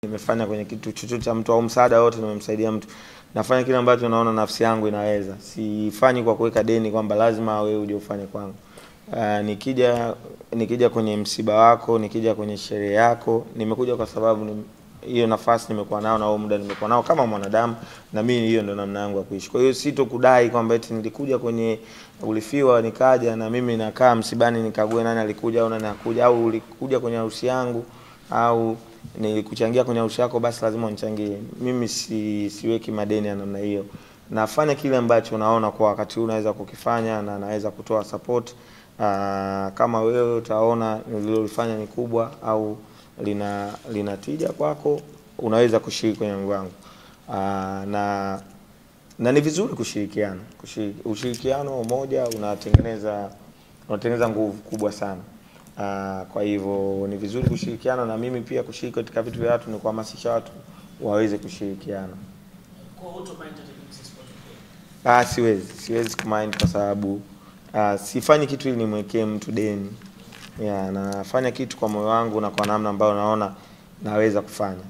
Nimefanya kwenye kitu chochote cha mtu au msaada wote nimemsaidia mtu. Nafanya kile ambacho naona nafsi yangu inaweza. Sifanyi kwa kuweka deni kwamba lazima wewe uje ufanye kwangu. Nikija kwenye msiba wako, nikija kwenye sherehe yako, nimekuja kwa sababu hiyo nafasi nimekuwa nao na huo muda nimekuwa nao kama mwanadamu, na mimi hiyo ndio namna yangu ya kuishi. Kwa hiyo sitokudai kwamba eti nilikuja kwenye ulifiwa nikaja na mimi nakaa msibani nikague nani alikuja au nani hakuja, au ulikuja kwenye harusi yangu au nilikuchangia kwenye harusi yako basi lazima unichangie. Mimi siweki madeni ya namna hiyo. Nafanya kile ambacho naona kwa wakati huu naweza kukifanya na naweza kutoa support. Kama wewe utaona nililofanya ni kubwa au linatija kwako, unaweza kushiriki kwenye wangu. Na ni vizuri kushirikiana. Ushirikiano umoja unatengeneza nguvu kubwa sana. Kwa hivyo ni vizuri kushirikiana, na mimi pia kushiriki katika vitu vya watu ni kuhamasisha watu waweze kushirikiana. Kwa auto mind siwezi kumind kwa sababu sifanyi kitu ili nimwekee mtu deni. Nafanya kitu kwa moyo wangu na kwa namna ambayo naona naweza kufanya.